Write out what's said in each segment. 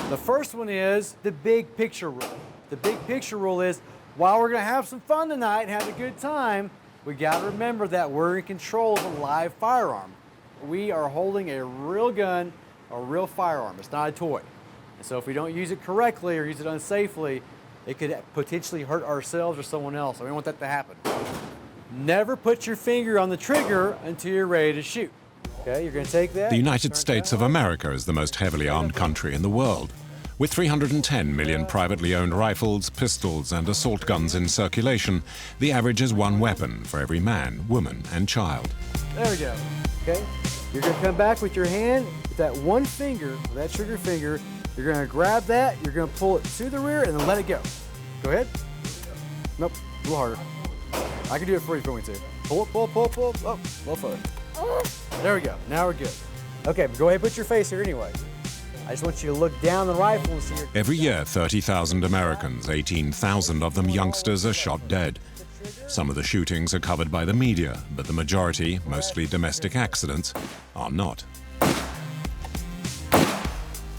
The first one is the big picture rule. The big picture rule is, while we're gonna have some fun tonight and have a good time, we gotta remember that we're in control of a live firearm. We are holding a real gun, a real firearm. It's not a toy. And so if we don't use it correctly or use it unsafely, it could potentially hurt ourselves or someone else. We don't want that to happen. Never put your finger on the trigger until you're ready to shoot. Okay, you're gonna take that. The United States of America is the most heavily armed country in the world. With 310 million privately owned rifles, pistols, and assault guns in circulation, the average is one weapon for every man, woman, and child. There we go. Okay, you're gonna come back with your hand, with that one finger, that trigger finger. You're gonna grab that, you're gonna pull it to the rear, and then let it go. Go ahead. Nope, a little harder. I can do it for you if you want me to. Pull it, pull, pull, pull. Oh, a little further. There we go. Now we're good. Okay, but go ahead and put your face here anyway. I just want you to look down the rifle and see your... Every year, 30,000 Americans, 18,000 of them youngsters, are shot dead. Some of the shootings are covered by the media, but the majority, mostly domestic accidents, are not.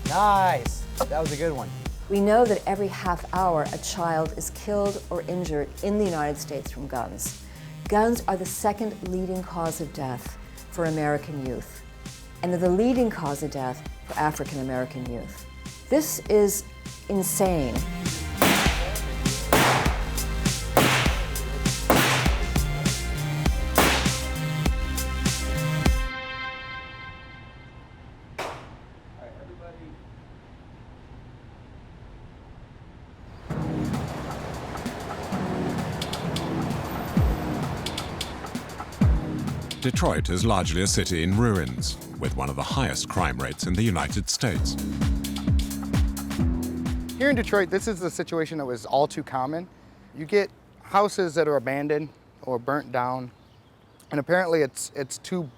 Nice. That was a good one. We know that every half hour a child is killed or injured in the United States from guns. Guns are the second leading cause of death for American youth, and they're the leading cause of death for African American youth. This is insane. Detroit is largely a city in ruins, with one of the highest crime rates in the United States. Here in Detroit, this is the situation that was all too common. You get houses that are abandoned or burnt down, and apparently it's too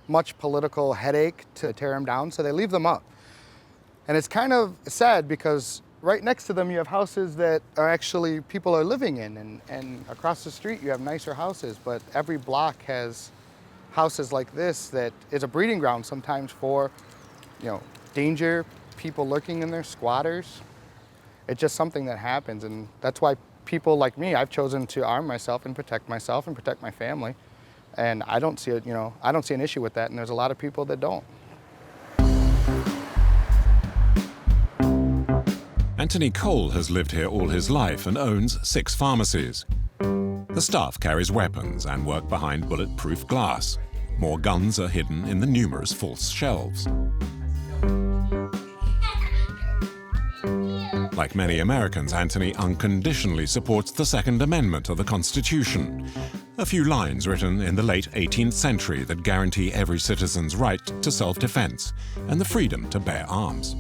much political headache to tear them down, so they leave them up. And it's kind of sad because right next to them you have houses that are actually people are living in, and across the street you have nicer houses, but every block has houses like this that is a breeding ground sometimes for, danger, people lurking in there, squatters. It's just something that happens, and that's why people like me, I've chosen to arm myself and protect my family. And I don't see it, I don't see an issue with that, and there's a lot of people that don't. Anthony Cole has lived here all his life and owns 6 pharmacies. The staff carries weapons and work behind bulletproof glass. More guns are hidden in the numerous false shelves. Like many Americans, Anthony unconditionally supports the Second Amendment of the Constitution, a few lines written in the late 18th century that guarantee every citizen's right to self-defense and the freedom to bear arms.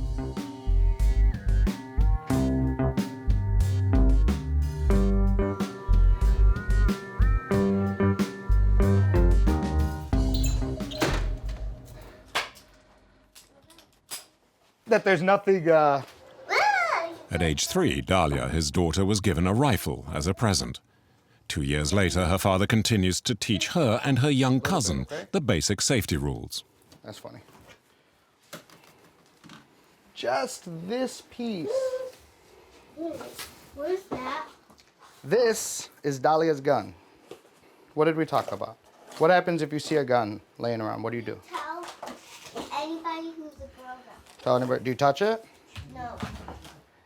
That there's nothing... At age 3, Dahlia, his daughter, was given a rifle as a present. 2 years later, her father continues to teach her and her young cousin the basic safety rules. That's funny. Just this piece. What is that? This is Dahlia's gun. What did we talk about? What happens if you see a gun laying around? What do you do? Tell anybody who's a grown up. Tell anybody. Do you touch it? No.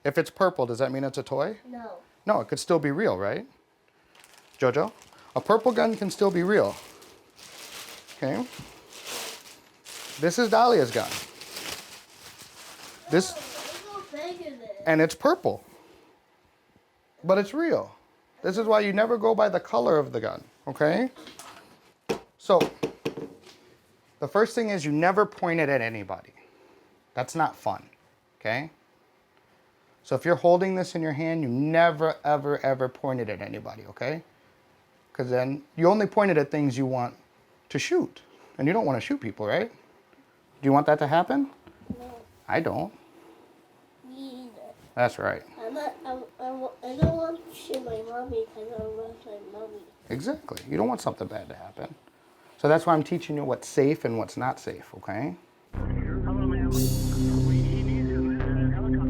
If it's purple, does that mean it's a toy? No. No, it could still be real, right? Jojo? A purple gun can still be real. Okay. This is Dahlia's gun. This, and it's purple. But it's real. This is why you never go by the color of the gun, okay? So, the first thing is you never point it at anybody. That's not fun, okay? So if you're holding this in your hand, you never, ever, ever point it at anybody, okay? Because then you only point it at things you want to shoot. And you don't want to shoot people, right? Do you want that to happen? No. I don't. Me either. That's right. I don't want to shoot my mommy because I love my mommy. Exactly. You don't want something bad to happen. So that's why I'm teaching you what's safe and what's not safe, okay? Hello, ma'am. We need you in the helicopter.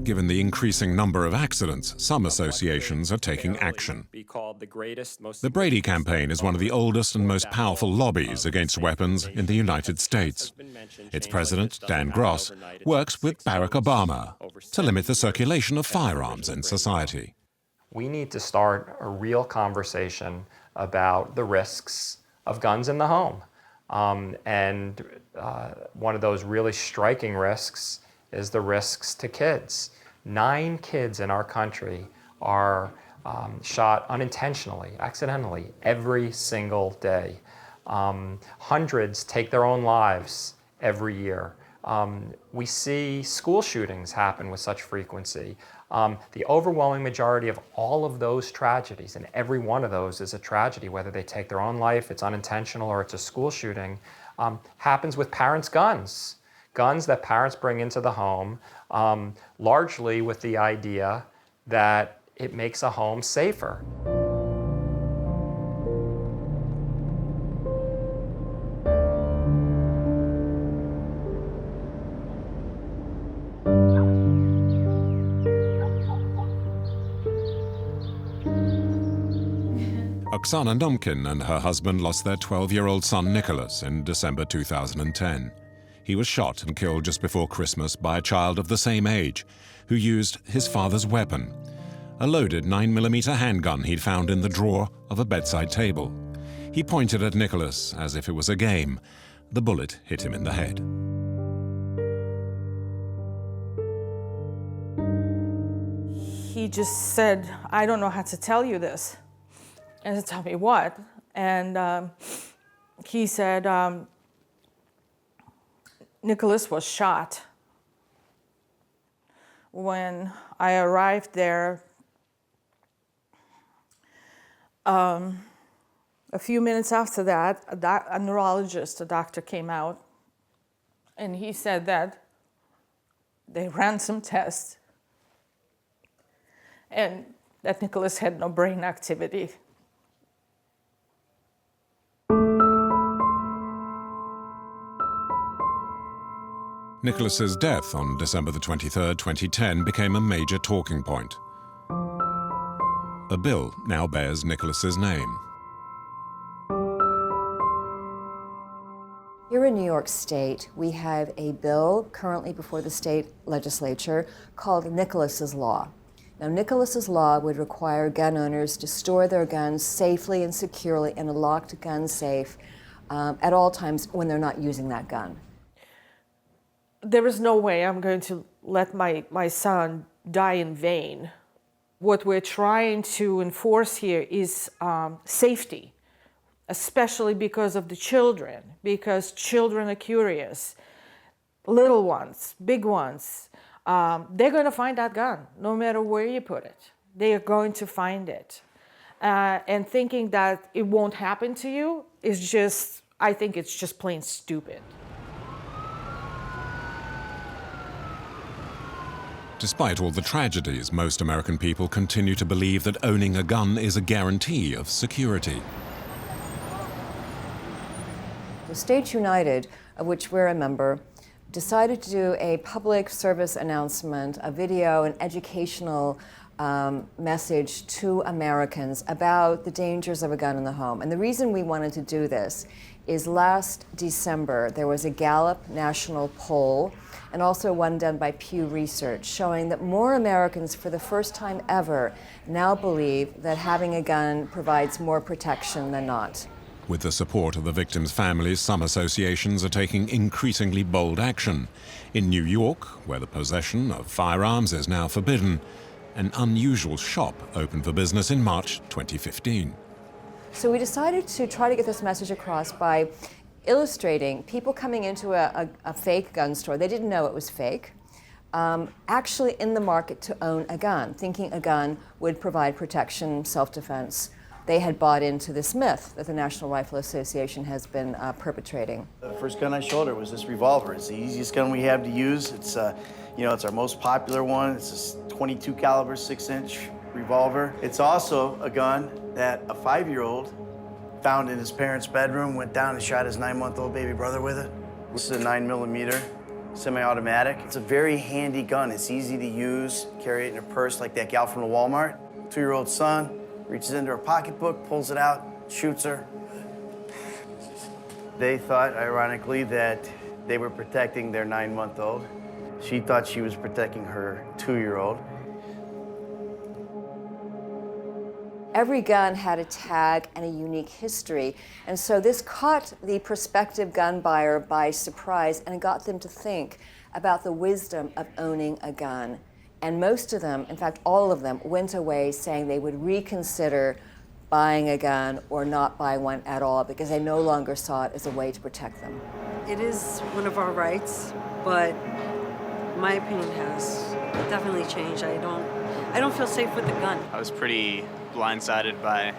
Given the increasing number of accidents, some associations are taking action. The Brady campaign is one of the oldest and most powerful lobbies against weapons in the United States. Its president, Dan Gross, works with Barack Obama to limit the circulation of firearms in society. We need to start a real conversation about the risks of guns in the home. One of those really striking risks is the risks to kids. 9 kids in our country are shot unintentionally, accidentally, every single day. Hundreds take their own lives every year. We see school shootings happen with such frequency. The overwhelming majority of all of those tragedies, and every one of those is a tragedy, whether they take their own life, it's unintentional, or it's a school shooting, happens with parents' guns. Guns that parents bring into the home, largely with the idea that it makes a home safer. Oksana Numkin and her husband lost their 12-year-old son Nicholas in December 2010. He was shot and killed just before Christmas by a child of the same age who used his father's weapon, a loaded 9mm handgun he'd found in the drawer of a bedside table. He pointed at Nicholas as if it was a game. The bullet hit him in the head. He just said, "I don't know how to tell you this." And to tell me what? And he said, Nicholas was shot. When I arrived there, a few minutes after that, a neurologist, a doctor, came out, and he said that they ran some tests and that Nicholas had no brain activity. Nicholas's death on December the 23rd, 2010 became a major talking point. A bill now bears Nicholas's name. Here in New York State, we have a bill currently before the state legislature called Nicholas's Law. Now, Nicholas's Law would require gun owners to store their guns safely and securely in a locked gun safe at all times when they're not using that gun. There is no way I'm going to let my son die in vain. What we're trying to enforce here is safety, especially because of the children, because children are curious. Little ones, big ones, they're going to find that gun, no matter where you put it. They are going to find it. And thinking that it won't happen to you is just, I think it's just plain stupid. Despite all the tragedies, most American people continue to believe that owning a gun is a guarantee of security. The States United, of which we're a member, decided to do a public service announcement, a video, an educational message to Americans about the dangers of a gun in the home. And the reason we wanted to do this is last December, there was a Gallup national poll and also one done by Pew Research, showing that more Americans, for the first time ever, now believe that having a gun provides more protection than not. With the support of the victims' families, some associations are taking increasingly bold action. In New York, where the possession of firearms is now forbidden, an unusual shop opened for business in March 2015. So we decided to try to get this message across by illustrating people coming into a fake gun store. They didn't know it was fake. Actually in the market to own a gun, thinking a gun would provide protection, self-defense. They had bought into this myth that the National Rifle Association has been perpetrating. The first gun I showed her was this revolver. It's the easiest gun we have to use. It's it's our most popular one. It's a 22 caliber 6-inch revolver. It's also a gun that a 5-year-old found in his parents' bedroom, went down and shot his 9-month-old baby brother with it. This is a 9mm semi-automatic. It's a very handy gun. It's easy to use. Carry it in a purse like that gal from the Walmart. 2-year-old son reaches into her pocketbook, pulls it out, shoots her. They thought, ironically, that they were protecting their 9-month-old. She thought she was protecting her 2-year-old. Every gun had a tag and a unique history, and so this caught the prospective gun buyer by surprise and got them to think about the wisdom of owning a gun. And most of them, in fact all of them, went away saying they would reconsider buying a gun or not buying one at all because they no longer saw it as a way to protect them. It is one of our rights, but my opinion has definitely changed. I don't feel safe with the gun. I was pretty blindsided by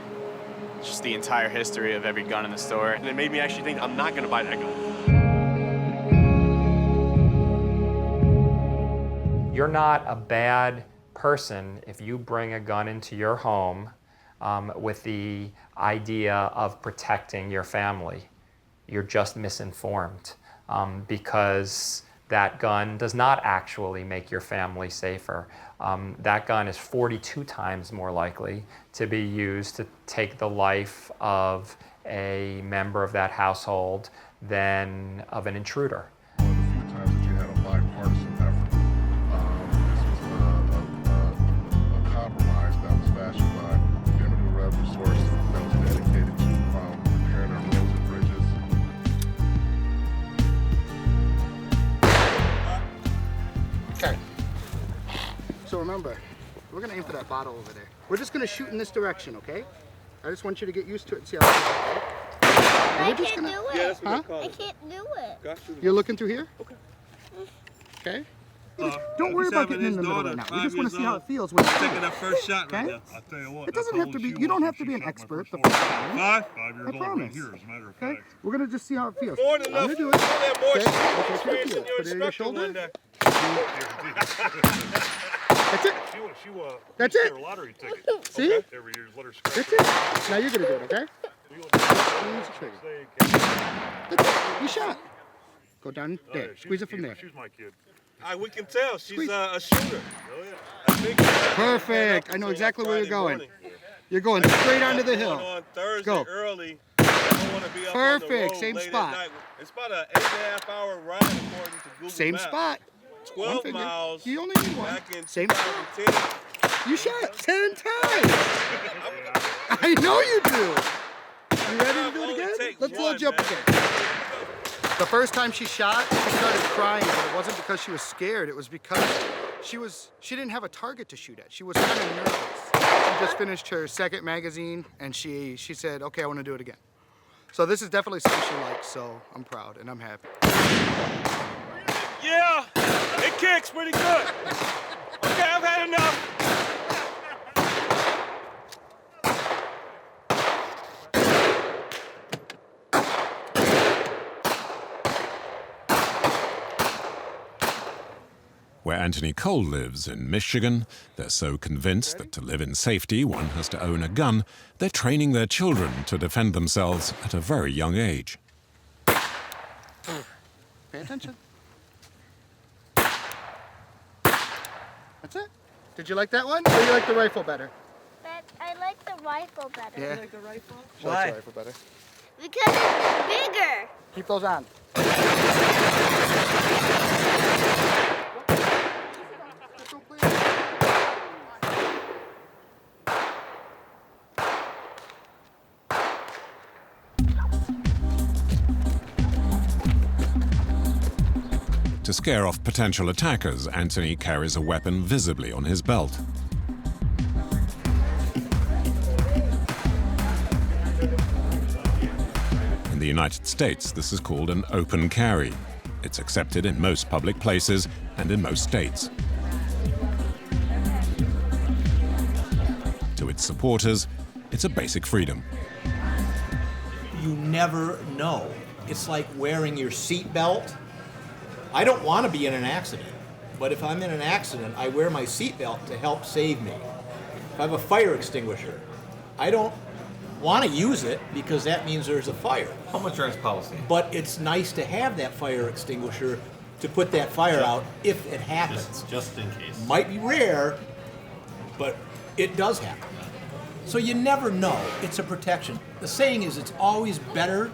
just the entire history of every gun in the store. And it made me actually think I'm not going to buy that gun. You're not a bad person if you bring a gun into your home with the idea of protecting your family. You're just misinformed because that gun does not actually make your family safer. That gun is 42 times more likely to be used to take the life of a member of that household than of an intruder. One of the few times that you had a bipartisan effort. This was a compromise that was fashioned by limited revenue source that was dedicated to repairing our roads and bridges. Okay. So remember, we're gonna aim for that bottle over there. We're just gonna shoot in this direction, okay? I just want you to get used to it and see how it goes. I can't do it. Yeah, that's what Huh? they call I it. can't do it. You're looking through here? Okay. Okay. Don't worry about getting in the middle right now. We just want to see how it feels when you're Taking that first shot right Okay? now. I'll tell you what. It doesn't have to be, you don't have to be an expert the first time. 5 years I old right promise. here, as a matter of Okay? fact. We're gonna just see how it feels. More than I'm enough. gonna do it. All that more Okay? We'll take experience it than your Put it in your instructor one shoulder. day. That's it. That's it. A lottery ticket. See? Every year, let her scratch. That's it. Now you're gonna do it, okay? Squeeze the trigger. That's it. You shot. Go down there. Squeeze it from there. She's my kid. We can tell she's Squeeze. a shooter. Oh, yeah. I think Perfect. I know exactly where you're going. You're going straight onto the hill. On Thursday Go. early. I don't want to be up Perfect. On the road Same late at spot. night. It's about an 8.5-hour ride according to Google Same Maps. spot. 12 figure. miles. You only need one. Back in Same spot. 2010. You shot 10 times. I know you do. You ready to do it again? Let's load you up again. The first time she shot, she started crying, but it wasn't because she was scared. It was because she didn't have a target to shoot at. She was kind of nervous. She just finished her second magazine, and she said, okay, I want to do it again. So this is definitely something she likes, so I'm proud and I'm happy. Yeah, it kicks pretty good. Okay, I've had enough. Where Anthony Cole lives, in Michigan, they're so convinced that to live in safety, one has to own a gun, they're training their children to defend themselves at a very young age. Pay attention. That's it. Did you like that one, or you like the rifle better? But I like the rifle better. Yeah. You like the rifle? She likes the rifle better. Because it's bigger. Keep those on. To scare off potential attackers, Anthony carries a weapon visibly on his belt. In the United States, this is called an open carry. It's accepted in most public places and in most states. To its supporters, it's a basic freedom. You never know. It's like wearing your seatbelt. I don't want to be in an accident, but if I'm in an accident, I wear my seatbelt to help save me. If I have a fire extinguisher, I don't want to use it because that means there's a fire. Home insurance policy. But it's nice to have that fire extinguisher to put that fire out if it happens. Just in case. Might be rare, but it does happen. So you never know. It's a protection. The saying is it's always better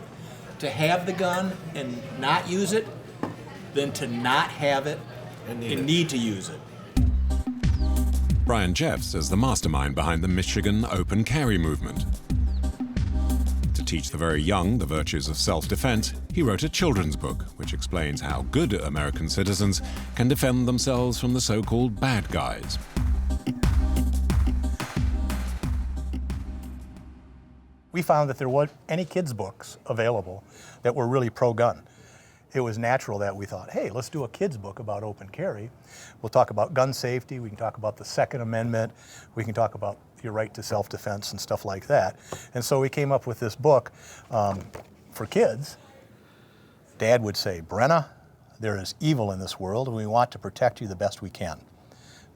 to have the gun and not use it than to not have it and need to use it. Brian Jeffs is the mastermind behind the Michigan open carry movement. To teach the very young the virtues of self-defense, he wrote a children's book which explains how good American citizens can defend themselves from the so-called bad guys. We found that there weren't any kids' books available that were really pro-gun. It was natural that we thought, hey, let's do a kids' book about open carry. We'll talk about gun safety, we can talk about the Second Amendment, we can talk about your right to self-defense and stuff like that. And so we came up with this book for kids. Dad would say, Brenna, there is evil in this world and we want to protect you the best we can.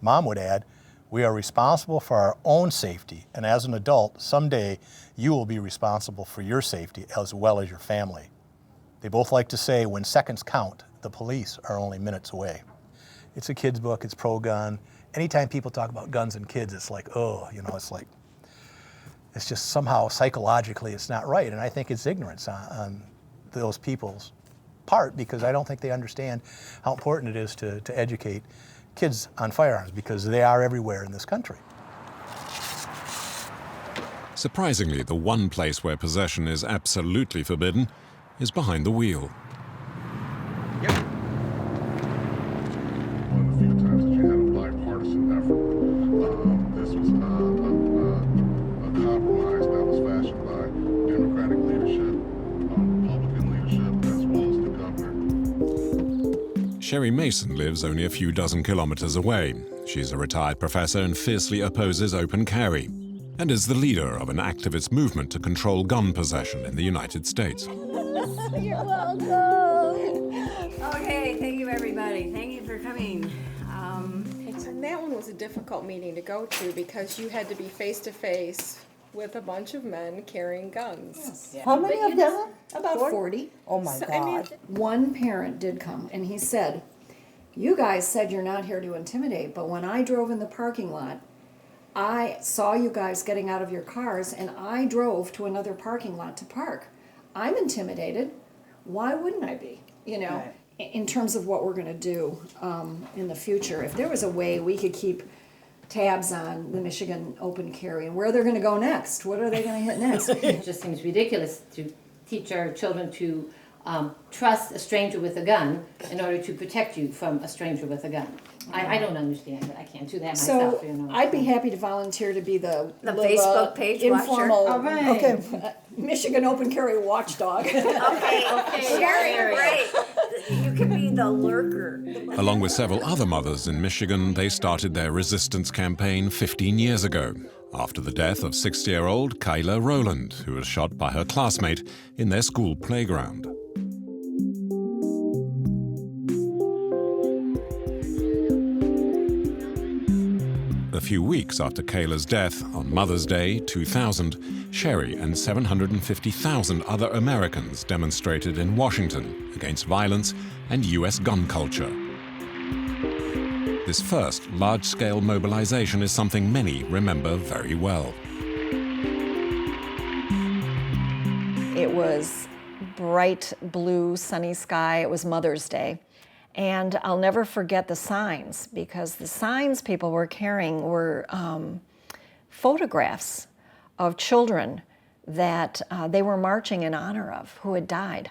Mom would add, we are responsible for our own safety, and as an adult, someday you will be responsible for your safety as well as your family. They both like to say, when seconds count, the police are only minutes away. It's a kid's book, it's pro-gun. Anytime people talk about guns and kids, it's like, oh, you know, it's like, it's just somehow psychologically it's not right. And I think it's ignorance on those people's part, because I don't think they understand how important it is to educate kids on firearms, because they are everywhere in this country. Surprisingly, the one place where possession is absolutely forbidden is behind the wheel. One of the few times that you had a bipartisan effort. This was a compromise that was fashioned by Democratic leadership, Republican leadership, as well as the governor. Sherry Mason lives only a few dozen kilometers away. She's a retired professor and fiercely opposes open carry, and is the leader of an activist movement to control gun possession in the United States. You're welcome. Okay, thank you everybody. Thank you for coming. And that one was a difficult meeting to go to because you had to be face to face with a bunch of men carrying guns. Yes. How many of them? About 40. Oh my God. I mean, One parent did come and he said, you guys said you're not here to intimidate, but when I drove in the parking lot, I saw you guys getting out of your cars and I drove to another parking lot to park. I'm intimidated. Why wouldn't I be? You know, Right. In terms of what we're going to do in the future. If there was a way we could keep tabs on the Michigan open carry and where they're going to go next, what are they going to hit next? It just seems ridiculous to teach our children to trust a stranger with a gun in order to protect you from a stranger with a gun. I don't understand it. I can't do that myself. So You know. I'd be happy to volunteer to be the Facebook page informal, watcher. All right. Michigan open carry watchdog. Okay, Sherry, great. You can be the lurker. Along with several other mothers in Michigan, they started their resistance campaign 15 years ago, after the death of 60-year-old Kyla Rowland, who was shot by her classmate in their school playground. A few weeks after Kayla's death, on Mother's Day 2000, Sherry and 750,000 other Americans demonstrated in Washington against violence and U.S. gun culture. This first large-scale mobilization is something many remember very well. It was bright blue, sunny sky. It was Mother's Day. And I'll never forget the signs, because the signs people were carrying were photographs of children that they were marching in honor of who had died.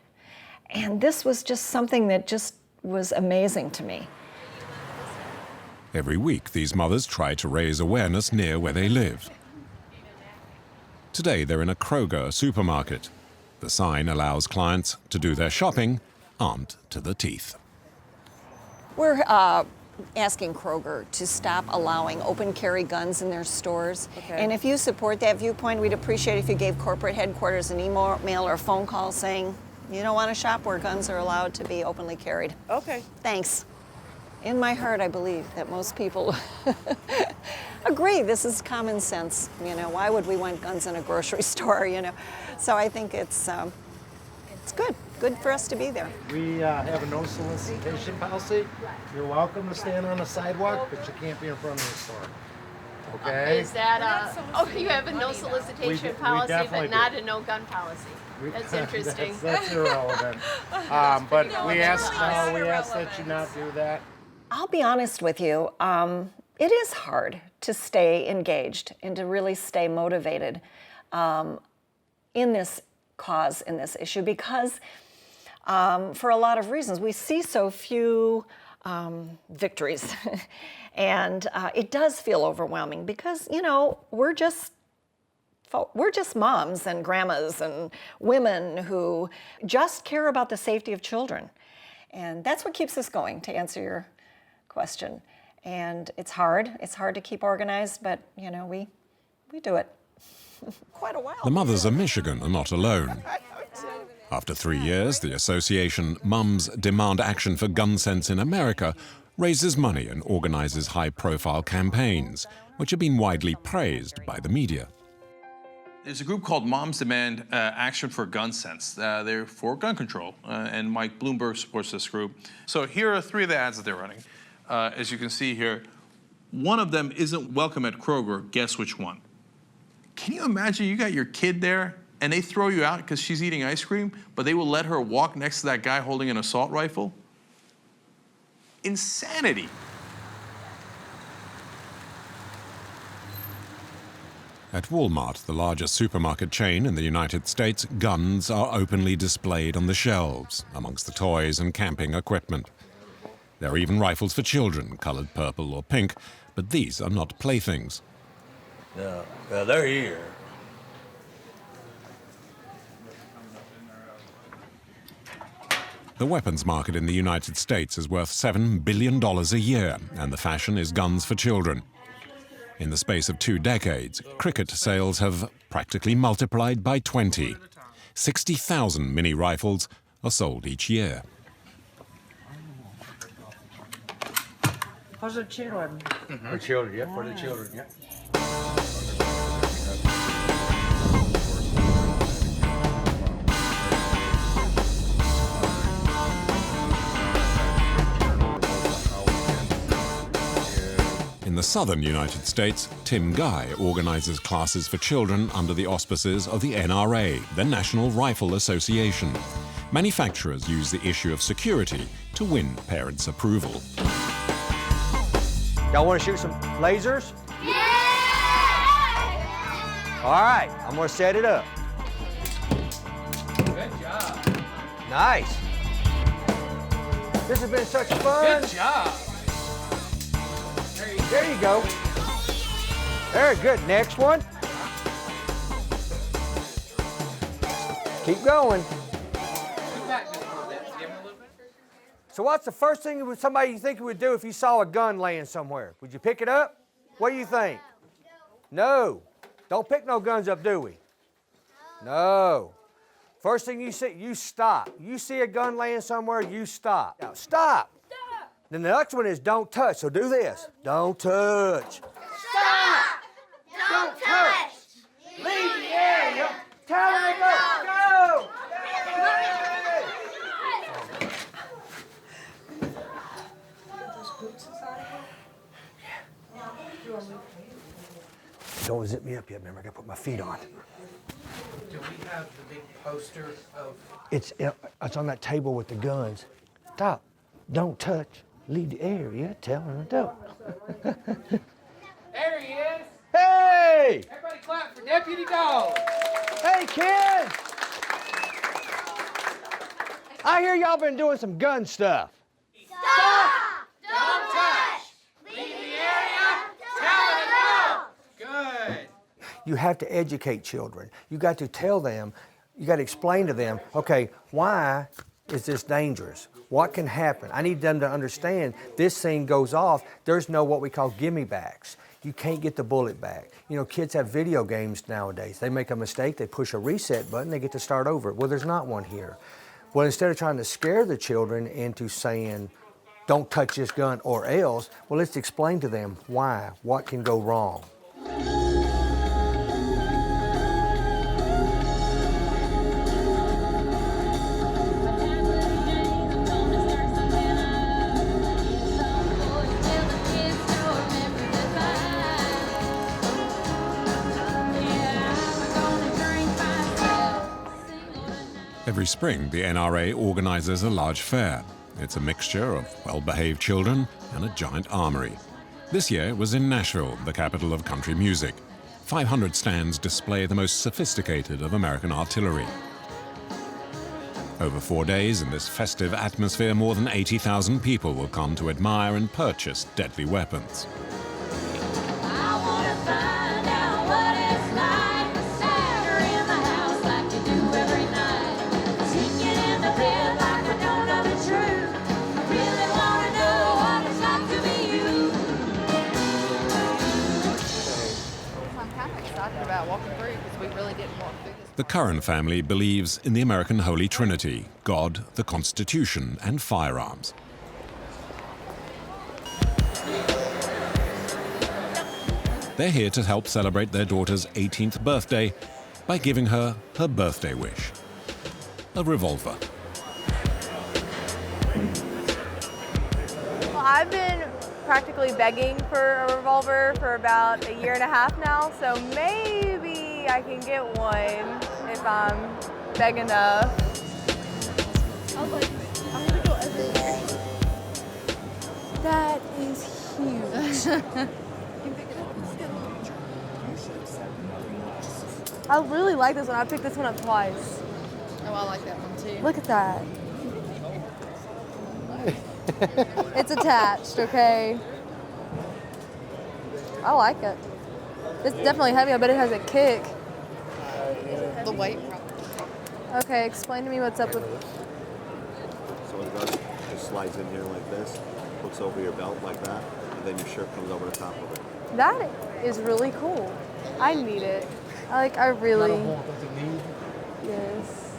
And this was just something that just was amazing to me. Every week, these mothers try to raise awareness near where they live. Today, they're in a Kroger supermarket. The sign allows clients to do their shopping armed to the teeth. We're asking Kroger to stop allowing open carry guns in their stores. Okay. And if you support that viewpoint, we'd appreciate if you gave corporate headquarters an email or a phone call saying, you don't want to shop where guns are allowed to be openly carried. Okay. Thanks. In my heart, I believe that most people agree this is common sense. You know, why would we want guns in a grocery store, you know? So I think it's good good for us to be there. We have a no solicitation policy. You're welcome to stand on the sidewalk, but you can't be in front of the store. Okay? Is that oh, you have a no solicitation policy, but not a no gun policy. That's interesting. that's irrelevant. But we ask that you not do that. I'll be honest with you, it is hard to stay engaged and to really stay motivated in this cause, in this issue, because for a lot of reasons, we see so few victories. And it does feel overwhelming because, you know, we're just moms and grandmas and women who just care about the safety of children. And that's what keeps us going, to answer your question. And it's hard to keep organized, but, you know, we do it. Quite a while. The mothers of Michigan are not alone. After 3 years, the association Mums Demand Action for Gun Sense in America raises money and organizes high-profile campaigns, which have been widely praised by the media. There's a group called Moms Demand Action for Gun Sense. They're for gun control, and Mike Bloomberg supports this group. So here are 3 of the ads that they're running. As you can see here, one of them isn't welcome at Kroger. Guess which one? Can you imagine you got your kid there and they throw you out because she's eating ice cream, but they will let her walk next to that guy holding an assault rifle? Insanity. At Walmart, the largest supermarket chain in the United States, guns are openly displayed on the shelves, amongst the toys and camping equipment. There are even rifles for children, colored purple or pink, but these are not playthings. No, they're here. The weapons market in the United States is worth $7 billion a year, and the fashion is guns for children. In the space of 2 decades, cricket sales have practically multiplied by 20. 60,000 mini rifles are sold each year. For the children. For children, yeah, for the children, yeah. In the southern United States, Tim Guy organizes classes for children under the auspices of the NRA, the National Rifle Association. Manufacturers use the issue of security to win parents' approval. Y'all want to shoot some lasers? Yeah! All right, I'm going to set it up. Good job. Nice. This has been such fun. Good job. There you go. Very good. Next one. Keep going. So what's the first thing you think you would do if you saw a gun laying somewhere? Would you pick it up? What do you think? No. Don't pick no guns up, do we? No. First thing you see, you stop. You see a gun laying somewhere, you stop. Now, stop. Then the next one is don't touch. So do this. Don't touch. Stop! Don't touch! Leave the area. Tell them to go. Go! Don't zip me up yet, remember, I gotta put my feet on. Do we have the big poster of... It's on that table with the guns. Stop. Don't touch. Leave the area. Tell them to go. There he is! Hey! Everybody clap for Deputy Dog! Hey, kids! I hear y'all been doing some gun stuff. Stop! Don't touch! Leave the area! Tell them to go! Good. You have to educate children. You got to tell them, you got to explain to them, okay, why is this dangerous? What can happen? I need them to understand this thing goes off. There's no what we call gimme backs. You can't get the bullet back. You know, kids have video games nowadays. They make a mistake, they push a reset button, they get to start over. Well, there's not one here. Well, instead of trying to scare the children into saying, don't touch this gun or else, well, let's explain to them why, what can go wrong. Every spring, the NRA organizes a large fair. It's a mixture of well-behaved children and a giant armory. This year it was in Nashville, the capital of country music. 500 stands display the most sophisticated of American artillery. Over 4 days, in this festive atmosphere, more than 80,000 people will come to admire and purchase deadly weapons. The Curran family believes in the American Holy Trinity: God, the Constitution, and firearms. They're here to help celebrate their daughter's 18th birthday by giving her her birthday wish: a revolver. Well, I've been practically begging for a revolver for about 1.5 years now, so maybe I can get one if I'm big enough. I'm gonna go everywhere. That is huge. I really like this one. I picked this one up twice. Oh, I like that one too. Look at that. It's attached, okay? I like it. It's definitely heavy. I bet it has a kick. The weight. Okay, explain to me what's up with it. So it does, just slides in here like this, hooks over your belt like that, and then your shirt comes over the top of it. That is really cool. I need it. I really. I don't want it. Does it need? Yes.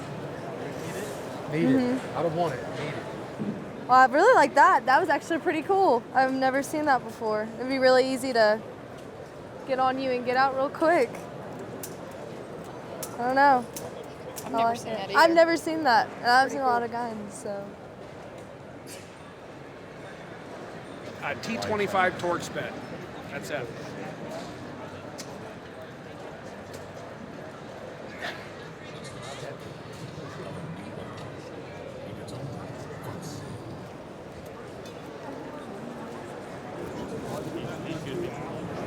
Need it. I don't want it. Need it. Well, I really like that. That was actually pretty cool. I've never seen that before. It'd be really easy to get on you and get out real quick. I don't know. I've never seen that either. I've never seen that. And I've seen a lot of guns, so. T25 torque sped. That's it.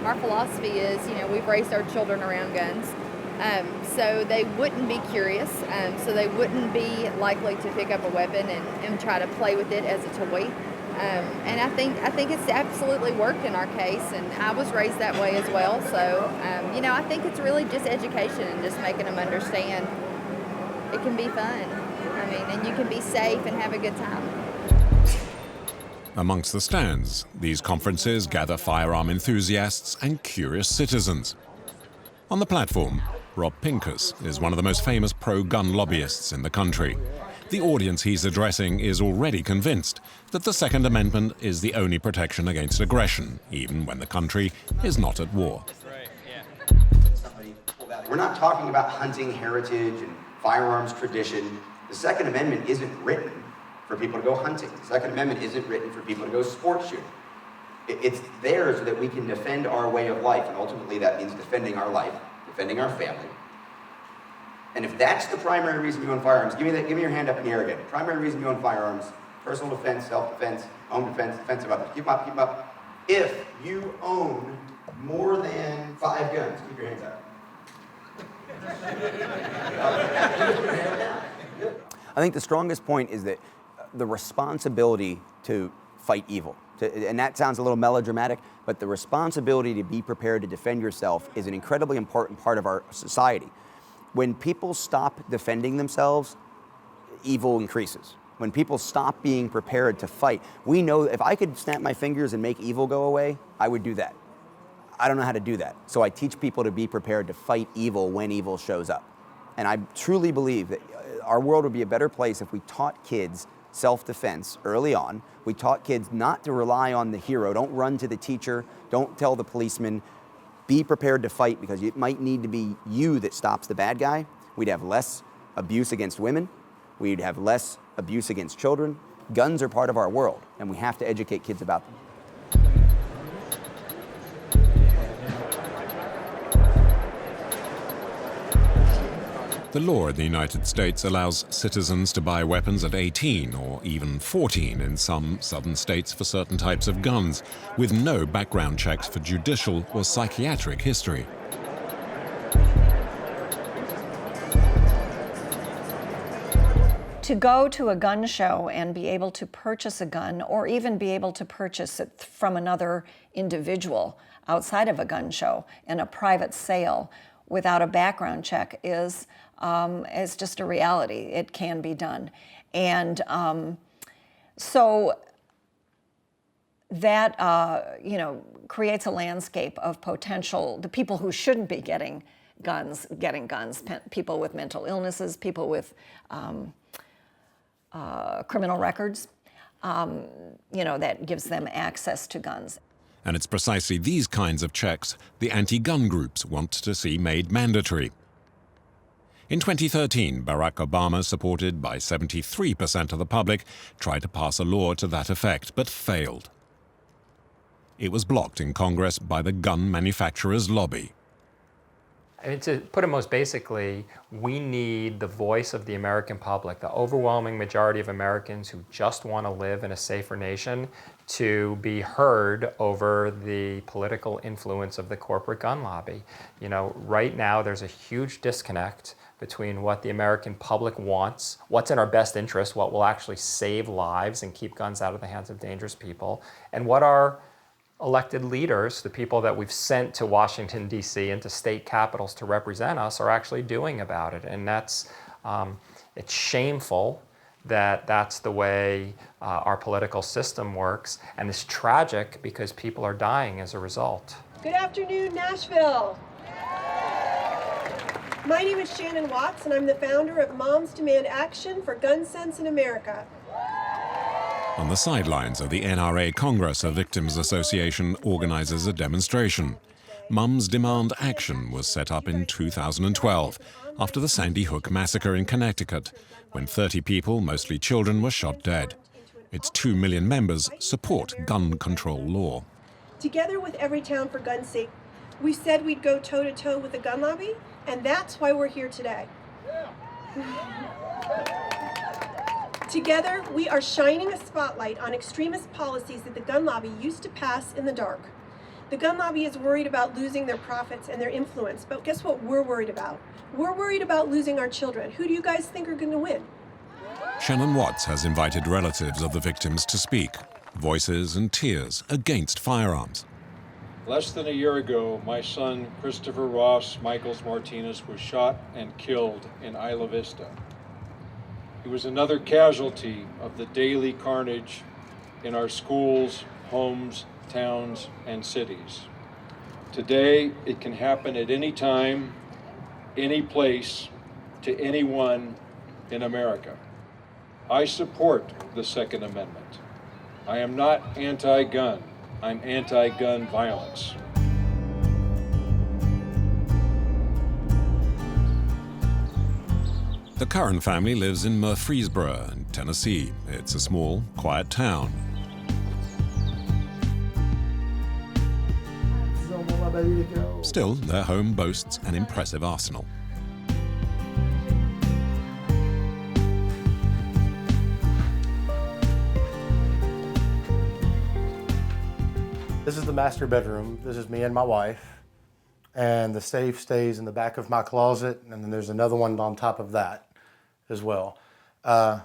Our philosophy is, we've raised our children around guns, so they wouldn't be curious, so they wouldn't be likely to pick up a weapon and try to play with it as a toy. And I think it's absolutely worked in our case, and I was raised that way as well. So, I think it's really just education and just making them understand it can be fun. And you can be safe and have a good time. Amongst the stands, these conferences gather firearm enthusiasts and curious citizens. On the platform, Rob Pincus is one of the most famous pro-gun lobbyists in the country. The audience he's addressing is already convinced that the Second Amendment is the only protection against aggression, even when the country is not at war. We're not talking about hunting heritage and firearms tradition. The Second Amendment isn't written for people to go hunting. The Second Amendment isn't written for people to go sport shooting. It's there so that we can defend our way of life, and ultimately that means defending our life, defending our family. And if that's the primary reason you own firearms, give me your hand up in the air again. Primary reason you own firearms: personal defense, self-defense, home defense, defense of others. Keep them up, keep them up. If you own more than 5 guns, keep your hands up. I think the strongest point is that the responsibility to fight evil, and that sounds a little melodramatic, but the responsibility to be prepared to defend yourself is an incredibly important part of our society. When people stop defending themselves, evil increases. When people stop being prepared to fight, we know if I could snap my fingers and make evil go away, I would do that. I don't know how to do that. So I teach people to be prepared to fight evil when evil shows up. And I truly believe that our world would be a better place if we taught kids self-defense early on. We taught kids not to rely on the hero. Don't run to the teacher. Don't tell the policeman. Be prepared to fight, because it might need to be you that stops the bad guy. We'd have less abuse against women. We'd have less abuse against children. Guns are part of our world, and we have to educate kids about them. The law in the United States allows citizens to buy weapons at 18 or even 14 in some southern states for certain types of guns, with no background checks for judicial or psychiatric history. To go to a gun show and be able to purchase a gun, or even be able to purchase it from another individual outside of a gun show in a private sale without a background check is just a reality. It can be done. And so that creates a landscape of potential, the people who shouldn't be getting guns, people with mental illnesses, people with criminal records, that gives them access to guns. And it's precisely these kinds of checks the anti-gun groups want to see made mandatory. In 2013, Barack Obama, supported by 73% of the public, tried to pass a law to that effect, but failed. It was blocked in Congress by the gun manufacturers' lobby. I mean, to put it most basically, we need the voice of the American public, the overwhelming majority of Americans who just want to live in a safer nation, to be heard over the political influence of the corporate gun lobby. Right now there's a huge disconnect between what the American public wants, what's in our best interest, what will actually save lives and keep guns out of the hands of dangerous people, and what our elected leaders, the people that we've sent to Washington, D.C. and to state capitals to represent us, are actually doing about it. And that's, it's shameful that that's the way our political system works, and it's tragic because people are dying as a result. Good afternoon, Nashville. My name is Shannon Watts, and I'm the founder of Moms Demand Action for Gun Sense in America. On the sidelines of the NRA Congress, a victims association organizes a demonstration. Mums Demand Action was set up in 2012 after the Sandy Hook massacre in Connecticut, when 30 people, mostly children, were shot dead. Its 2 million members support gun control law. Together with Everytown for Gun Safety, we said we'd go toe-to-toe with the gun lobby, and that's why we're here today. Together, we are shining a spotlight on extremist policies that the gun lobby used to pass in the dark. The gun lobby is worried about losing their profits and their influence, but guess what we're worried about? We're worried about losing our children. Who do you guys think are going to win? Shannon Watts has invited relatives of the victims to speak, voices and tears against firearms. Less than a year ago, my son, Christopher Ross Michaels Martinez, was shot and killed in Isla Vista. He was another casualty of the daily carnage in our schools, homes, towns, and cities. Today, it can happen at any time, any place, to anyone in America. I support the Second Amendment. I am not anti-gun. I'm anti-gun violence. The Curran family lives in Murfreesboro, in Tennessee. It's a small, quiet town. Still, their home boasts an impressive arsenal. This is the master bedroom. This is me and my wife. And the safe stays in the back of my closet, and then there's another one on top of that as well. I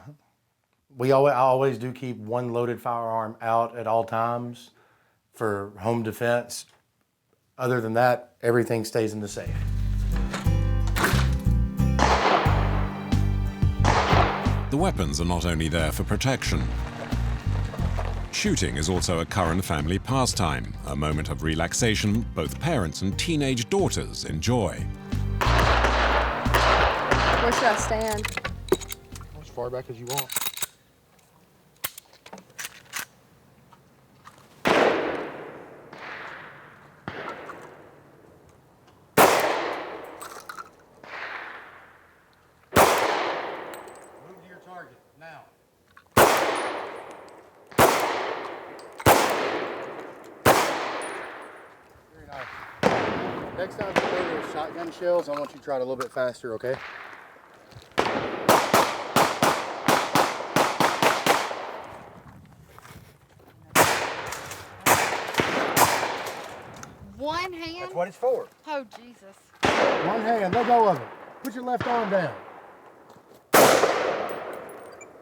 always do keep one loaded firearm out at all times for home defense. Other than that, everything stays in the safe. The weapons are not only there for protection. Shooting is also a Curran family pastime, a moment of relaxation both parents and teenage daughters enjoy. Where should I stand? As far back as you want. Move to your target, now. Next time you order shotgun shells, I want you to try it a little bit faster, okay? One hand? That's what it's for. Oh, Jesus. One hand, let go of it. Put your left arm down.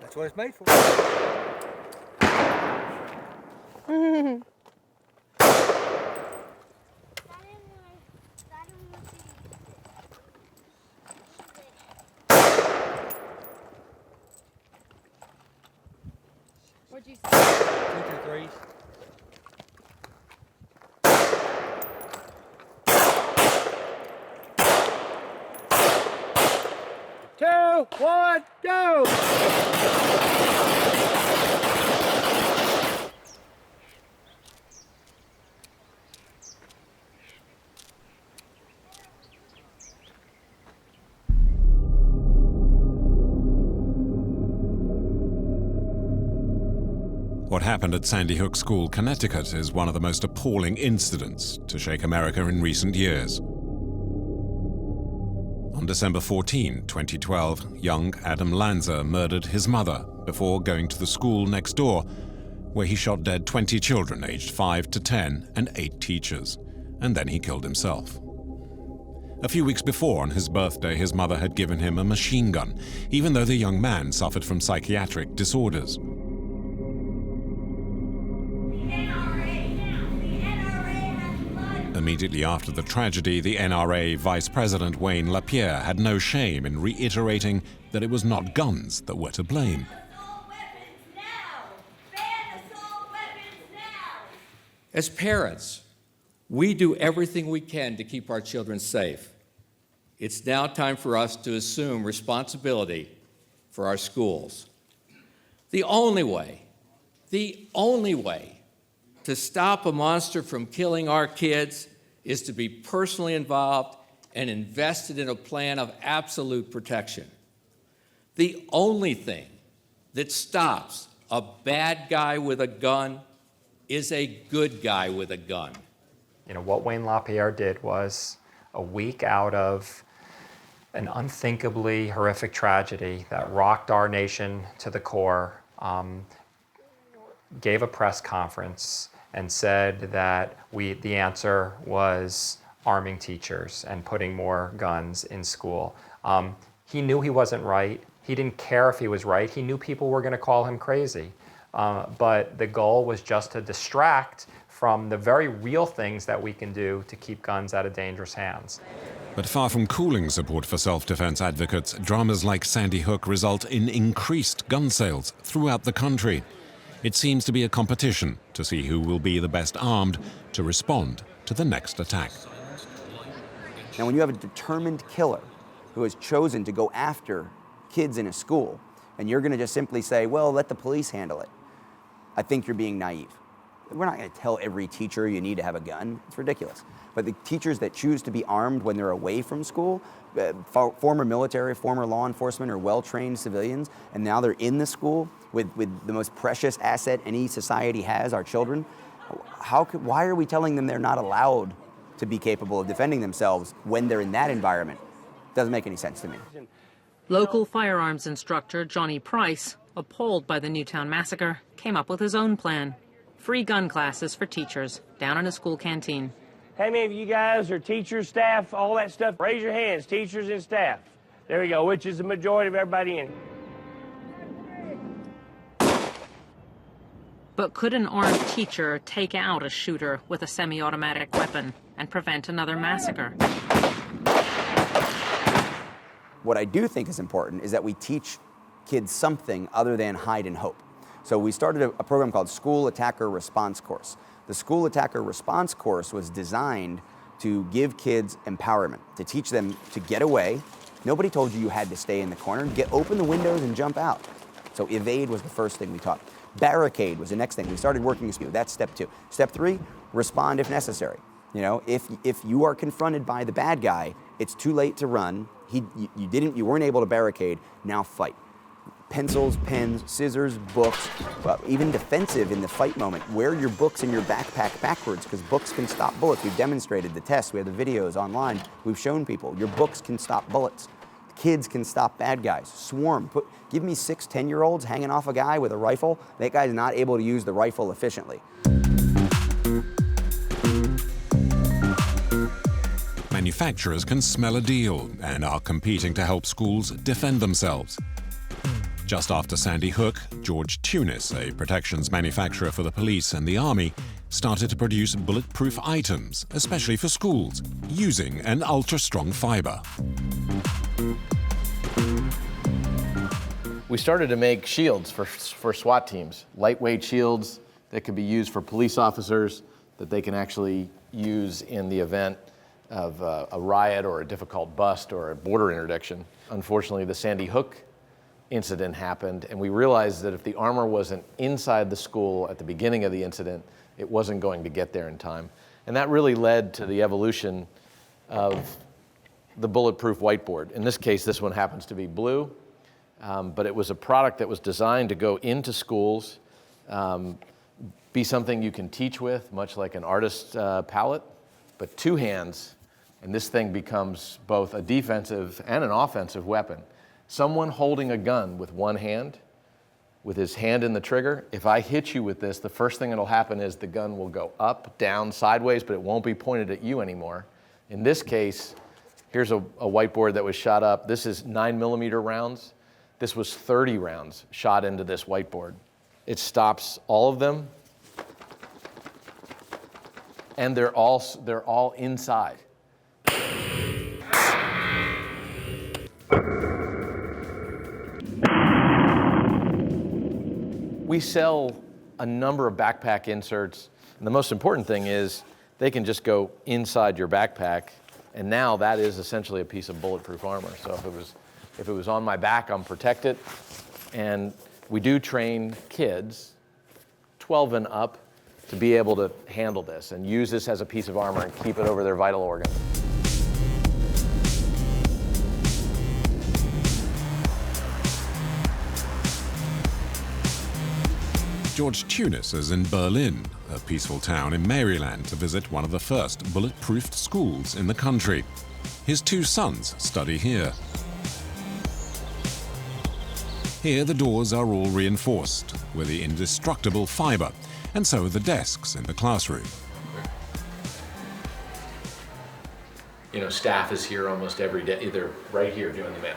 That's what it's made for. What'd you say? 2 through 3s. Two, one, go! What happened at Sandy Hook School, Connecticut, is one of the most appalling incidents to shake America in recent years. On December 14, 2012, young Adam Lanza murdered his mother before going to the school next door, where he shot dead 20 children aged 5 to 10 and 8 teachers, and then he killed himself. A few weeks before, on his birthday, his mother had given him a machine gun, even though the young man suffered from psychiatric disorders. Immediately after the tragedy, the NRA Vice President Wayne LaPierre had no shame in reiterating that it was not guns that were to blame. As parents, we do everything we can to keep our children safe. It's now time for us to assume responsibility for our schools. The only way to stop a monster from killing our kids is to be personally involved and invested in a plan of absolute protection. The only thing that stops a bad guy with a gun is a good guy with a gun. You know, what Wayne LaPierre did was, a week out of an unthinkably horrific tragedy that rocked our nation to the core, gave a press conference and said that the answer was arming teachers and putting more guns in school. He knew he wasn't right. He didn't care if he was right. He knew people were going to call him crazy. But the goal was just to distract from the very real things that we can do to keep guns out of dangerous hands. But far from cooling support for self-defense advocates, dramas like Sandy Hook result in increased gun sales throughout the country. It seems to be a competition to see who will be the best armed to respond to the next attack. Now, when you have a determined killer who has chosen to go after kids in a school, and you're going to just simply say, well, let the police handle it, I think you're being naive. We're not going to tell every teacher you need to have a gun. It's ridiculous. But the teachers that choose to be armed when they're away from school, former military, former law enforcement, or well-trained civilians, and now they're in the school with the most precious asset any society has, our children, why are we telling them they're not allowed to be capable of defending themselves when they're in that environment? Doesn't make any sense to me. Local firearms instructor Johnny Price, appalled by the Newtown massacre, came up with his own plan. Free gun classes for teachers down in a school canteen. How many of you guys are teachers, staff, all that stuff? Raise your hands, teachers and staff. There we go, which is the majority of everybody in. But could an armed teacher take out a shooter with a semi-automatic weapon and prevent another massacre? What I do think is important is that we teach kids something other than hide and hope. So we started a program called School Attacker Response Course. The School Attacker Response Course was designed to give kids empowerment, to teach them to get away. Nobody told you had to stay in the corner. Open the windows and jump out. So evade was the first thing we taught. Barricade was the next thing. We started working with you. That's step 2. Step 3, respond if necessary. You know, if you are confronted by the bad guy, it's too late to run. You weren't able to barricade. Now fight. Pencils, pens, scissors, books, even defensive in the fight moment. Wear your books in your backpack backwards because books can stop bullets. We've demonstrated the tests. We have the videos online. We've shown people your books can stop bullets. Kids can stop bad guys. Swarm. Give me 6 10-year-olds hanging off a guy with a rifle. That guy's not able to use the rifle efficiently. manufacturers can smell a deal and are competing to help schools defend themselves. Just after Sandy Hook, George Tunis, a protections manufacturer for the police and the army, started to produce bulletproof items, especially for schools, using an ultra-strong fiber. We started to make shields for SWAT teams, lightweight shields that could be used for police officers, that they can actually use in the event of a riot or a difficult bust or a border interdiction. Unfortunately, the Sandy Hook incident happened, and we realized that if the armor wasn't inside the school at the beginning of the incident, it wasn't going to get there in time. And that really led to the evolution of the bulletproof whiteboard. In this case, this one happens to be blue, but it was a product that was designed to go into schools, be something you can teach with, much like an artist's palette, but two hands, and this thing becomes both a defensive and an offensive weapon. Someone holding a gun with one hand, with his hand in the trigger, if I hit you with this, the first thing that'll happen is the gun will go up, down, sideways, but it won't be pointed at you anymore. In this case, here's a whiteboard that was shot up. This is 9mm rounds. This was 30 rounds shot into this whiteboard. It stops all of them, and they're all inside. We sell a number of backpack inserts, and the most important thing is they can just go inside your backpack, and now that is essentially a piece of bulletproof armor. So if it was on my back, I'm protected. And we do train kids, 12 and up, to be able to handle this and use this as a piece of armor and keep it over their vital organ. George Tunis is in Berlin, a peaceful town in Maryland, to visit one of the first bulletproofed schools in the country. His two sons study here. Here the doors are all reinforced with the indestructible fiber, and so are the desks in the classroom. You know, staff is here almost every day, either right here doing the mail.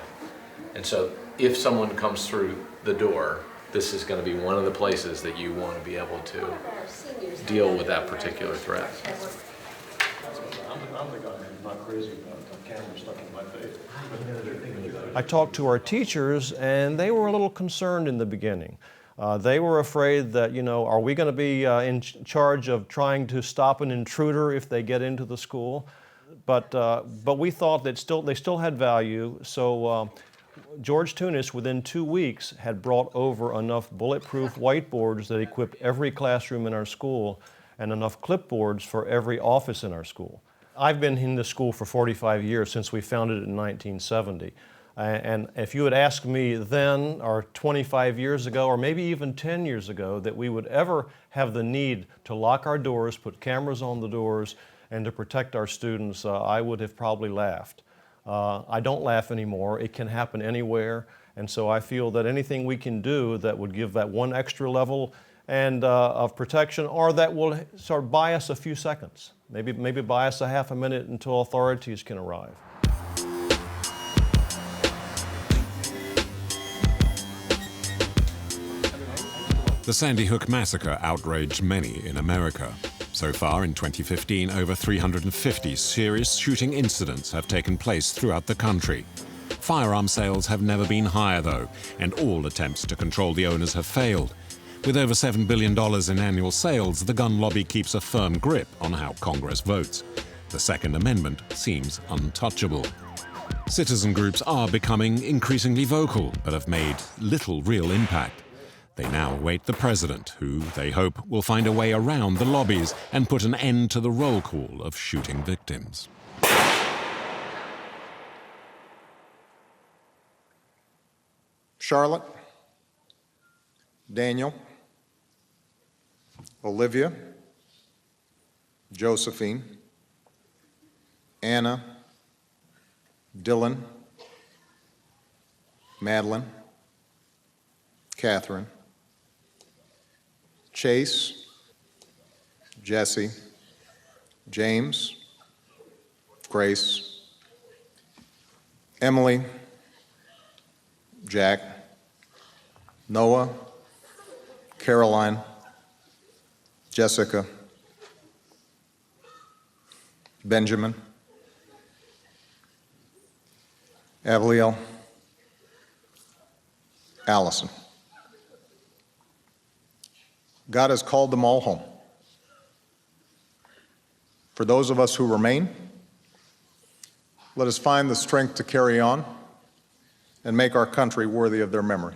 And so if someone comes through the door, this is going to be one of the places that you want to be able to deal with that particular threat. I'm the guy who's not crazy about the camera stuck in my face. I talked to our teachers, and they were a little concerned in the beginning. They were afraid that, you know, are we going to be in charge of trying to stop an intruder if they get into the school? But we thought that they still had value, so George Tunis, within 2 weeks, had brought over enough bulletproof whiteboards that equipped every classroom in our school and enough clipboards for every office in our school. I've been in this school for 45 years, since we founded it in 1970. And if you had asked me then, or 25 years ago, or maybe even 10 years ago, that we would ever have the need to lock our doors, put cameras on the doors, and to protect our students, I would have probably laughed. I don't laugh anymore. It can happen anywhere, and so I feel that anything we can do that would give that one extra level and of protection, or that will sort of buy us a few seconds, maybe buy us a half a minute until authorities can arrive. The Sandy Hook massacre outraged many in America. So far, in 2015, over 350 serious shooting incidents have taken place throughout the country. Firearm sales have never been higher, though, and all attempts to control the owners have failed. With over $7 billion in annual sales, the gun lobby keeps a firm grip on how Congress votes. The Second Amendment seems untouchable. Citizen groups are becoming increasingly vocal, but have made little real impact. They now await the president, who they hope will find a way around the lobbies and put an end to the roll call of shooting victims. Charlotte, Daniel, Olivia, Josephine, Anna, Dylan, Madeline, Catherine, Chase, Jesse, James, Grace, Emily, Jack, Noah, Caroline, Jessica, Benjamin, Avliel, Allison. God has called them all home. For those of us who remain, let us find the strength to carry on and make our country worthy of their memory.